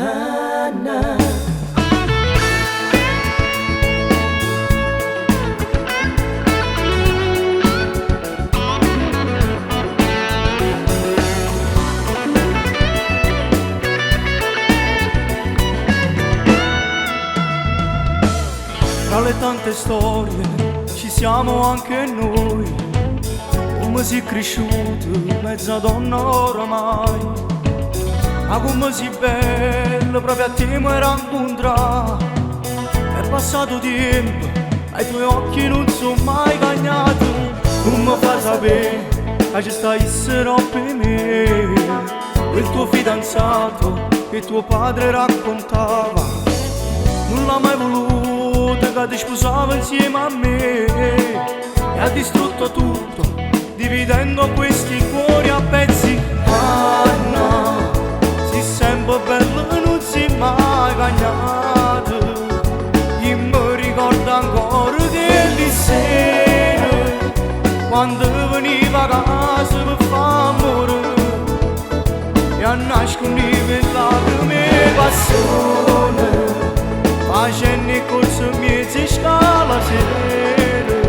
Anna. Tra le tante storie ci siamo anche noi, come si è cresciuto, mezza donna oramai. Ma come si è bello, proprio a te mi era incontrato. È passato tempo, ai tuoi occhi non sono mai cagnati. Non mi fa sapere che ci stai per me, quel tuo fidanzato che tuo padre raccontava. Non l'ha mai voluto che ti sposava insieme a me, e ha distrutto tutto, dividendo questi cuori a pezzi. Anna, sei sempre bello e non sei mai cagnato. Io mi ricordo ancora che di sera, quando veniva a casa per fare amore, e a nascondere lacrime e passione, facendo corso miezi scala sera,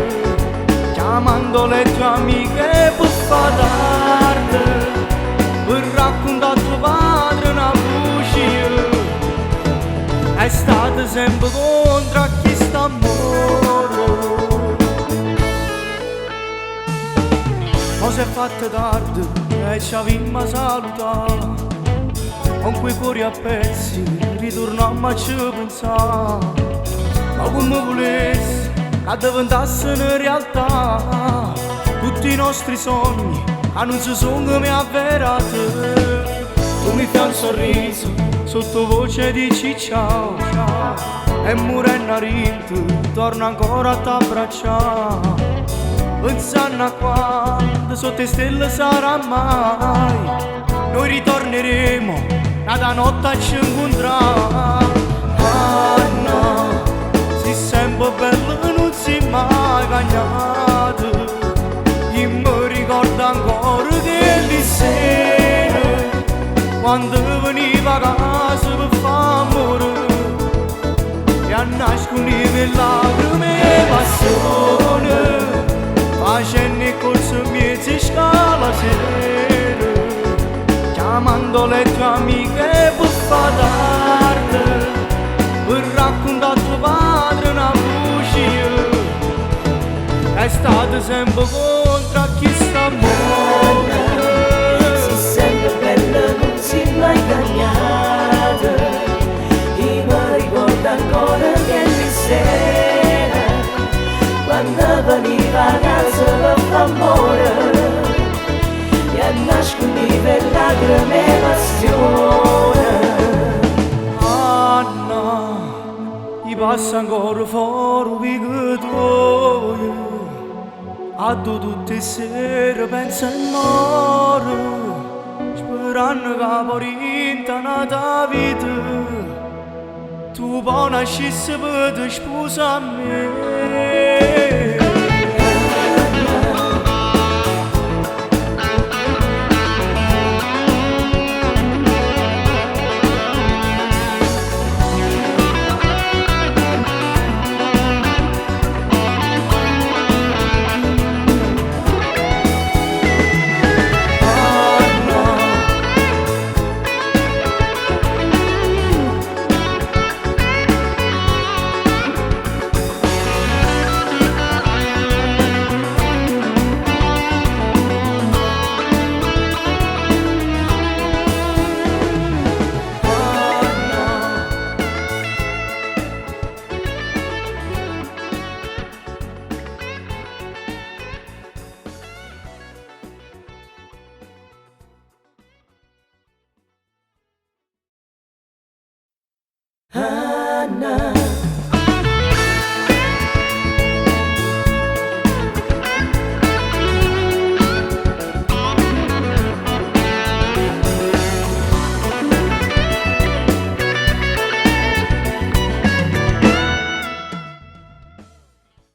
chiamando le tue amiche per fare tardi, per raccontare a tuo padre una bugia. È stata sempre contro chi sta amore. Ma si è fatta tardi e ci avevamo a salutare, con quei cuori a pezzi ritornammo a ci pensare. Ma come volessi che diventassero realtà tutti i nostri sogni che non si sono mai avverati. Tu mi fai un sorriso, sottovoce dici ciao, ciao, e morendo a rinto torno ancora a t'abbracciare. Pensando a quando sotto le stelle sarà mai, noi ritorneremo da notte a ci incontrare. Anna, sei sempre bello e non sei mai cagnato. Io mi ricordo ancora che di sera, quando veniva a casa per fare amore, e a nascondere lacrime e passione, facendo corso miezi scala sera, chiamando le tue amiche per fare tardi, per raccontare a tuo padre una bugia. È stata sempre contro chi sta amore. Sei sempre bella, non sei mai cagnata. Io mi ricordo ancora che di sera, quando veniva a casa per fare amore, e a nascondere lacrime e passione. Anna, gli passa ancora fuori che tu, a tu tutte le sere pensa e muore, sperando che porinta nata vita tu poi nascissi per te sposa a me. Anna.